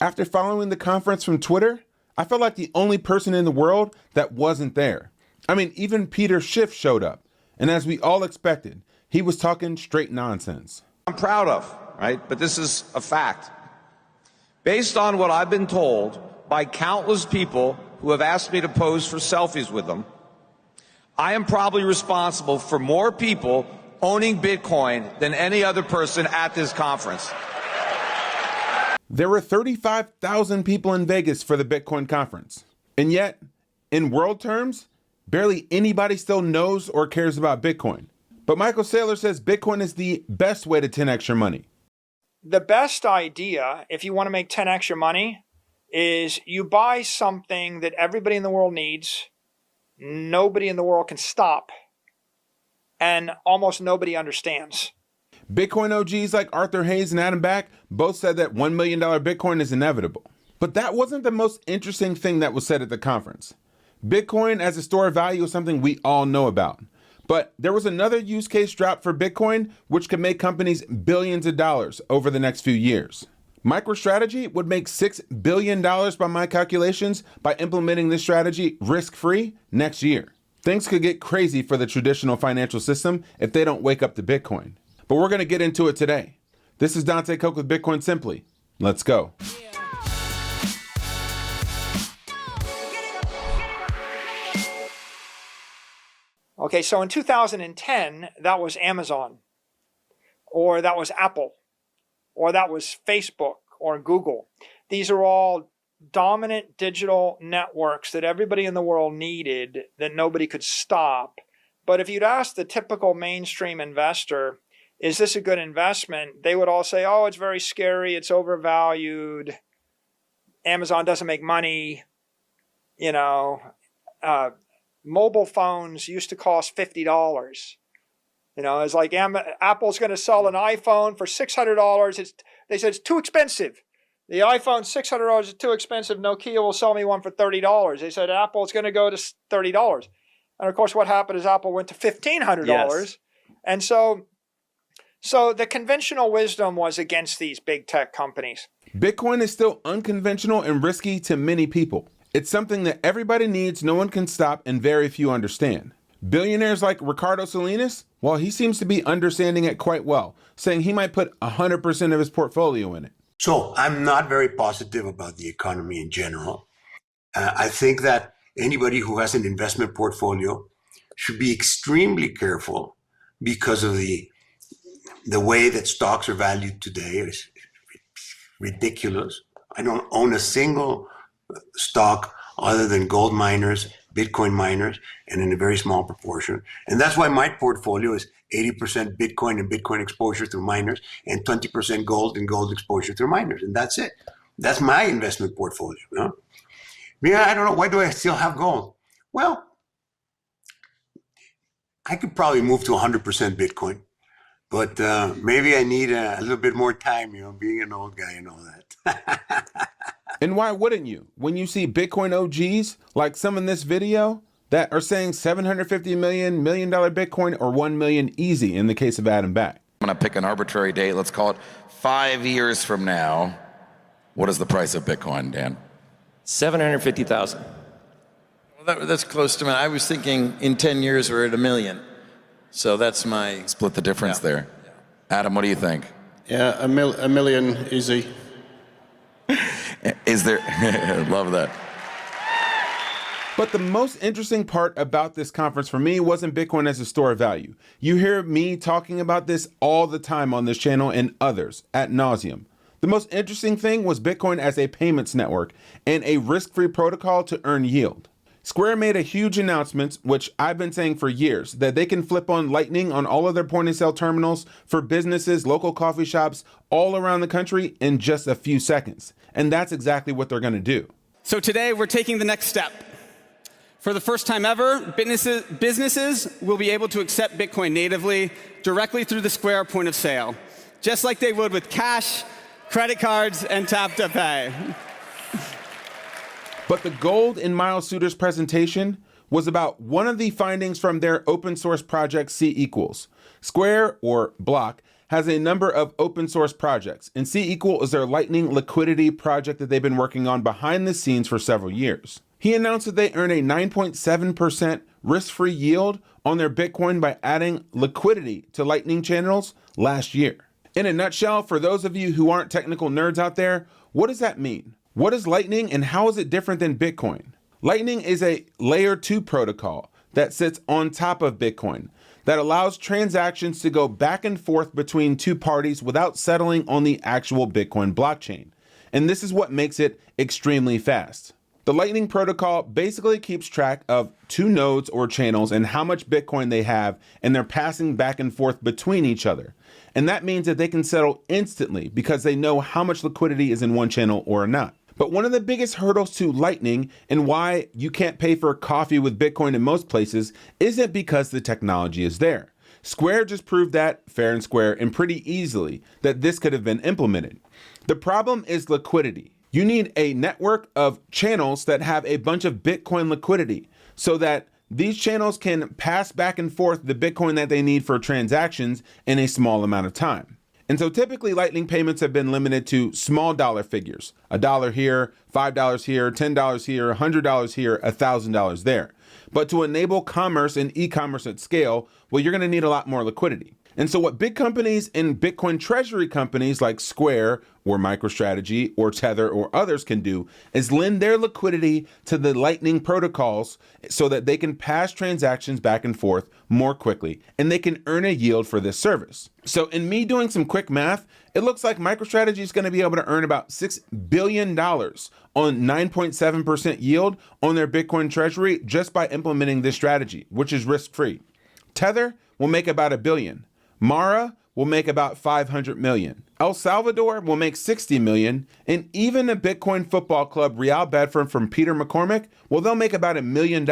After following the conference from Twitter, I felt like the only person in the world that wasn't there. I mean, even Peter Schiff showed up. And as we all expected, he was talking straight nonsense. I'm proud of, right? But this is a fact. Based on what I've been told by countless people who have asked me to pose for selfies with them, I am probably responsible for more people owning Bitcoin than any other person at this conference. There were 35,000 people in Vegas for the Bitcoin conference. And yet, in world terms, barely anybody still knows or cares about Bitcoin. But Michael Saylor says Bitcoin is the best way to 10x your money. The best idea, if you want to make 10x your money, is you buy something that everybody in the world needs, nobody in the world can stop, and almost nobody understands. Bitcoin OGs like Arthur Hayes and Adam Back both said that $1 million Bitcoin is inevitable. But that wasn't the most interesting thing that was said at the conference. Bitcoin as a store of value is something we all know about. But there was another use case dropped for Bitcoin, which could make companies billions of dollars over the next few years. MicroStrategy would make $6 billion by my calculations by implementing this strategy risk-free next year. Things could get crazy for the traditional financial system if they don't wake up to Bitcoin. But we're going to get into it today. This is Dante Cook with Bitcoin Simply. Let's go. Okay, so in 2010, that was Amazon, or that was Apple, or that was Facebook or Google. These are all dominant digital networks that everybody in the world needed, that nobody could stop. But if you'd ask the typical mainstream investor, is this a good investment? They would all say, oh, it's very scary, it's overvalued, Amazon doesn't make money, mobile phones used to cost $50. It's like Apple's going to sell an iPhone for $600. They said it's too expensive. The iPhone $600 is too expensive. Nokia will sell me one for $30. They said Apple's going to go to $30. And of course, what happened is Apple went to $1,500. Yes. And so the conventional wisdom was against these big tech companies. Bitcoin is still unconventional and risky to many people. It's something that everybody needs, no one can stop, and very few understand. Billionaires like Ricardo Salinas, well, he seems to be understanding it quite well, saying he might put 100% of his portfolio in it. So I'm not very positive about the economy in general. I think that anybody who has an investment portfolio should be extremely careful because of the way that stocks are valued today. It's ridiculous. I don't own a single stock other than gold miners, Bitcoin miners, and in a very small proportion. And that's why my portfolio is 80% Bitcoin and Bitcoin exposure through miners and 20% gold and gold exposure through miners. And that's it. That's my investment portfolio. I don't know. Why do I still have gold? Well, I could probably move to 100% Bitcoin, but maybe I need a little bit more time, being an old guy and all that. And why wouldn't you? When you see Bitcoin OGs, like some in this video, that are saying $750 million Bitcoin or 1 million easy in the case of Adam Back. I'm going to pick an arbitrary date. Let's call it 5 years from now. What is the price of Bitcoin, Dan? 750,000. Well, that's close to me. I was thinking in 10 years we're at 1 million. So that's my... Split the difference there. Adam, what do you think? Yeah, a million easy. Is there... Love that. But the most interesting part about this conference for me wasn't Bitcoin as a store of value. You hear me talking about this all the time on this channel and others ad nauseum. The most interesting thing was Bitcoin as a payments network and a risk-free protocol to earn yield. Square made a huge announcement, which I've been saying for years, that they can flip on Lightning on all of their point-of-sale terminals for businesses, local coffee shops, all around the country in just a few seconds. And that's exactly what they're going to do. So today we're taking the next step. For the first time ever, businesses will be able to accept Bitcoin natively directly through the Square point of sale, just like they would with cash, credit cards, and tap to pay. But the gold in Miles Suter's presentation was about one of the findings from their open source project C equals. Square, or Block, has a number of open source projects, and C-Equal is their Lightning Liquidity project that they've been working on behind the scenes for several years. He announced that they earn a 9.7% risk-free yield on their Bitcoin by adding liquidity to Lightning channels last year. In a nutshell, for those of you who aren't technical nerds out there, what does that mean? What is Lightning and how is it different than Bitcoin? Lightning is a layer 2 protocol that sits on top of Bitcoin that allows transactions to go back and forth between two parties without settling on the actual Bitcoin blockchain. And this is what makes it extremely fast. The Lightning protocol basically keeps track of two nodes or channels and how much Bitcoin they have, and they're passing back and forth between each other. And that means that they can settle instantly because they know how much liquidity is in one channel or not. But one of the biggest hurdles to Lightning and why you can't pay for coffee with Bitcoin in most places isn't because the technology is there. Square just proved that fair and square and pretty easily that this could have been implemented. The problem is liquidity. You need a network of channels that have a bunch of Bitcoin liquidity so that these channels can pass back and forth the Bitcoin that they need for transactions in a small amount of time. And so typically Lightning payments have been limited to small dollar figures, $1 here, $5 here, $10 here, $100 here, $1,000 there. But to enable commerce and e-commerce at scale, well, you're going to need a lot more liquidity. And so what big companies and Bitcoin treasury companies like Square or MicroStrategy or Tether or others can do is lend their liquidity to the Lightning protocols so that they can pass transactions back and forth more quickly and they can earn a yield for this service. So in me doing some quick math, it looks like MicroStrategy is going to be able to earn about $6 billion on 9.7% yield on their Bitcoin treasury just by implementing this strategy, which is risk-free. Tether will make about $1 billion. Mara will make about 500 million. El Salvador will make 60 million. And even a Bitcoin football club, Real Bedford from Peter McCormick, well, they'll make about $1 million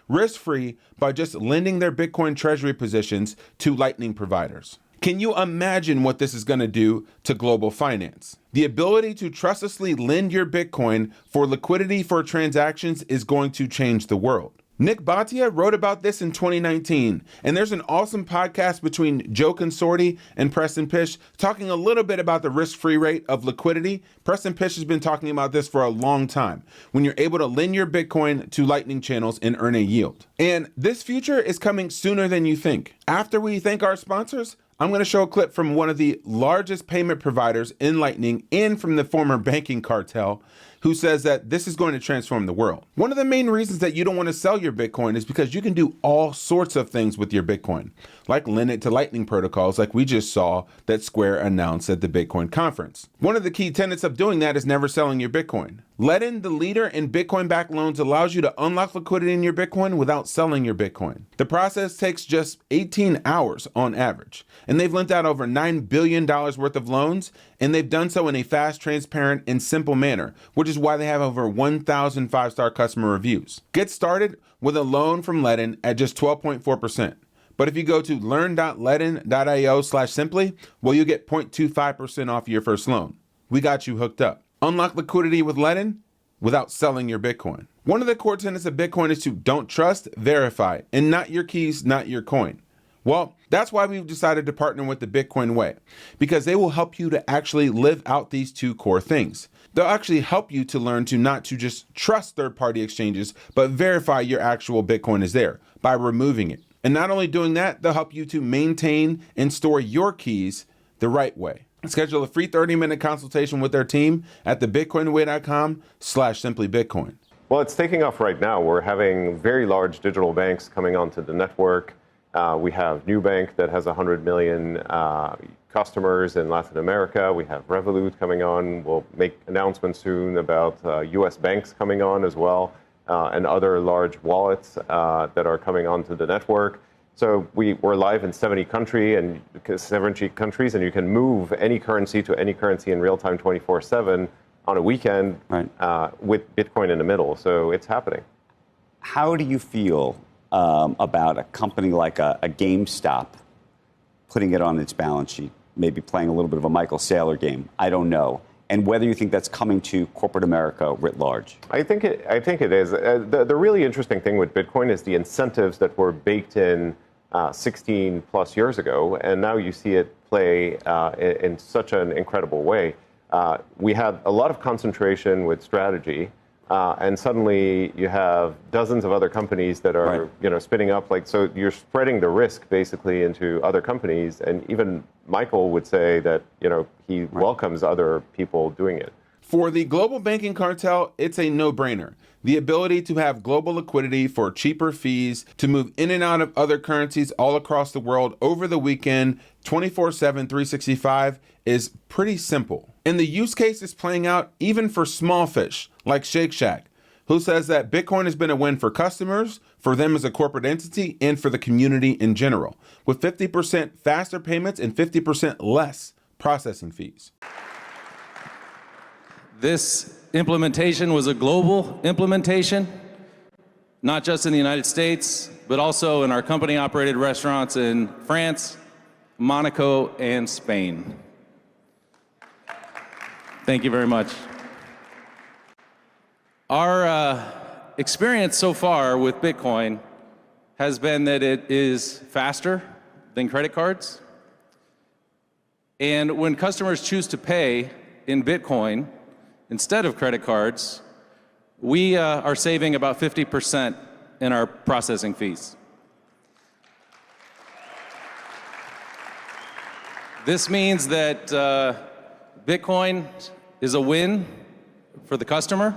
risk-free by just lending their Bitcoin treasury positions to Lightning providers. Can you imagine what this is going to do to global finance? The ability to trustlessly lend your Bitcoin for liquidity for transactions is going to change the world. Nick Bhatia wrote about this in 2019, and there's an awesome podcast between Joe Consorti and Preston Pysh talking a little bit about the risk-free rate of liquidity. Preston Pysh has been talking about this for a long time, when you're able to lend your Bitcoin to Lightning channels and earn a yield. And this future is coming sooner than you think. After we thank our sponsors, I'm going to show a clip from one of the largest payment providers in Lightning and from the former banking cartel, who says that this is going to transform the world. One of the main reasons that you don't want to sell your Bitcoin is because you can do all sorts of things with your Bitcoin, like lend it to Lightning protocols like we just saw that Square announced at the Bitcoin conference. One of the key tenets of doing that is never selling your Bitcoin. Ledn, the leader in Bitcoin-backed loans, allows you to unlock liquidity in your Bitcoin without selling your Bitcoin. The process takes just 18 hours on average, and they've lent out over $9 billion worth of loans, and they've done so in a fast, transparent, and simple manner, which is why they have over 1,000 five-star customer reviews. Get started with a loan from Ledn at just 12.4%. But if you go to learn.ledn.io/simply, well, you get 0.25% off your first loan. We got you hooked up. Unlock liquidity with Ledn without selling your Bitcoin. One of the core tenets of Bitcoin is to don't trust, verify, and not your keys, not your coin. Well, that's why we've decided to partner with the Bitcoin Way, because they will help you to actually live out these two core things. They'll actually help you to learn to not to just trust third-party exchanges, but verify your actual Bitcoin is there by removing it. And not only doing that, they'll help you to maintain and store your keys the right way. Schedule a free 30-minute consultation with their team at thebitcoinway.com/simplybitcoin. Well, it's taking off right now. We're having very large digital banks coming onto the network. We have Nubank that has 100 million customers in Latin America. We have Revolut coming on. We'll make announcements soon about US banks coming on as well, and other large wallets that are coming onto the network. So we're live in 70 countries, and you can move any currency to any currency in real time 24/7 on a weekend, right, with Bitcoin in the middle. So it's happening. How do you feel about a company like a GameStop putting it on its balance sheet, maybe playing a little bit of a Michael Saylor game? I don't know. And whether you think that's coming to corporate America writ large? I think it is. The really interesting thing with Bitcoin is the incentives that were baked in 16 plus years ago, and now you see it play in such an incredible way. We had a lot of concentration with strategy, and suddenly you have dozens of other companies that are spinning up. So you're spreading the risk basically into other companies, and even Michael would say that he welcomes other people doing it. For the global banking cartel, it's a no-brainer. The ability to have global liquidity for cheaper fees, to move in and out of other currencies all across the world over the weekend, 24/7, 365, is pretty simple. And the use case is playing out even for small fish like Shake Shack, who says that Bitcoin has been a win for customers, for them as a corporate entity, and for the community in general, with 50% faster payments and 50% less processing fees. This implementation was a global implementation, not just in the United States, but also in our company-operated restaurants in France, Monaco, and Spain. Thank you very much. Our experience so far with Bitcoin has been that it is faster than credit cards. And when customers choose to pay in Bitcoin instead of credit cards, we are saving about 50% in our processing fees. This means that Bitcoin is a win for the customer,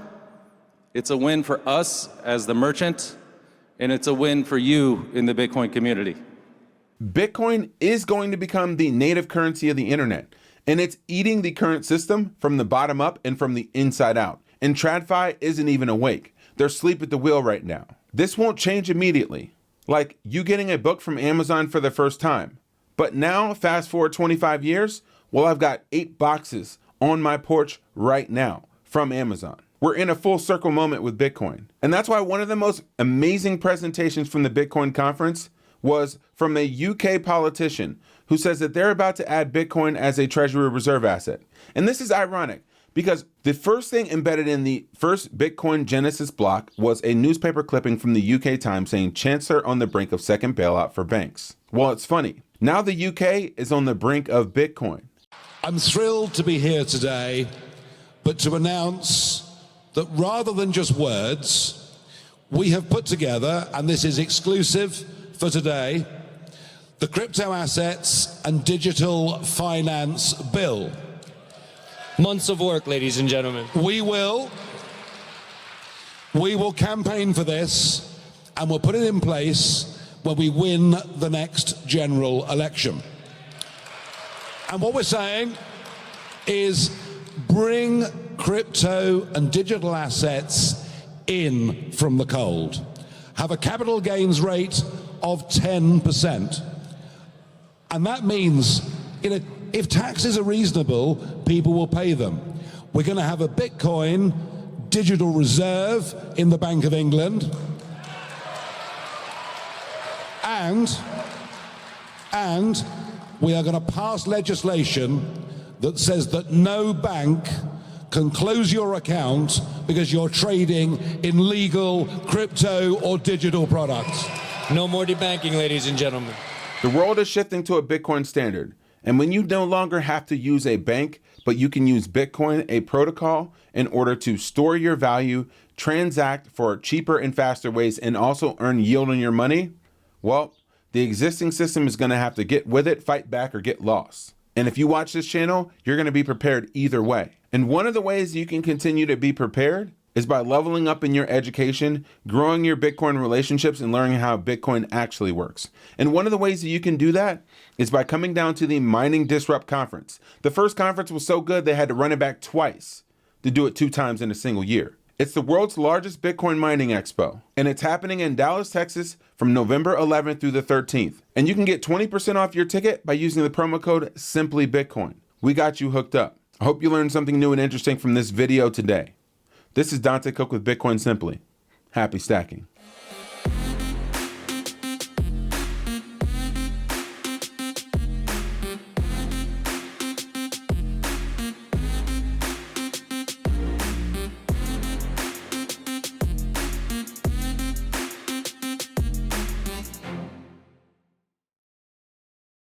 it's a win for us as the merchant, and it's a win for you in the Bitcoin community. Bitcoin is going to become the native currency of the internet, and it's eating the current system from the bottom up and from the inside out. And TradFi isn't even awake. They're asleep at the wheel right now. This won't change immediately, like you getting a book from Amazon for the first time. But now, fast forward 25 years, well, I've got 8 boxes on my porch right now from Amazon. We're in a full circle moment with Bitcoin. And that's why one of the most amazing presentations from the Bitcoin conference was from a UK politician who says that they're about to add Bitcoin as a Treasury reserve asset. And this is ironic because the first thing embedded in the first Bitcoin Genesis block was a newspaper clipping from the UK Times saying Chancellor on the brink of second bailout for banks. Well, it's funny. Now the UK is on the brink of Bitcoin. I'm thrilled to be here today, but to announce that rather than just words, we have put together, and this is exclusive for today, the Crypto Assets and Digital Finance Bill. Months of work, ladies and gentlemen. We will campaign for this, and we'll put it in place when we win the next general election. And what we're saying is bring crypto and digital assets in from the cold. Have a capital gains rate of 10%. And that means, if taxes are reasonable, people will pay them. We're going to have a Bitcoin digital reserve in the Bank of England. And we are going to pass legislation that says that no bank can close your account because you're trading in legal crypto or digital products. No more debanking, ladies and gentlemen. The world is shifting to a Bitcoin standard. And when you no longer have to use a bank, but you can use Bitcoin, a protocol, in order to store your value, transact for cheaper and faster ways, and also earn yield on your money, well, the existing system is going to have to get with it, fight back, or get lost. And if you watch this channel, you're going to be prepared either way. And one of the ways you can continue to be prepared is by leveling up in your education, growing your Bitcoin relationships, and learning how Bitcoin actually works. And one of the ways that you can do that is by coming down to the Mining Disrupt conference. The first conference was so good they had to run it back twice to do it 2 times in a single year. It's the world's largest Bitcoin mining expo, and it's happening in Dallas, Texas from November 11th through the 13th. And you can get 20% off your ticket by using the promo code SimplyBitcoin. We got you hooked up. I hope you learned something new and interesting from this video today. This is Dante Cook with Bitcoin Simply. Happy stacking.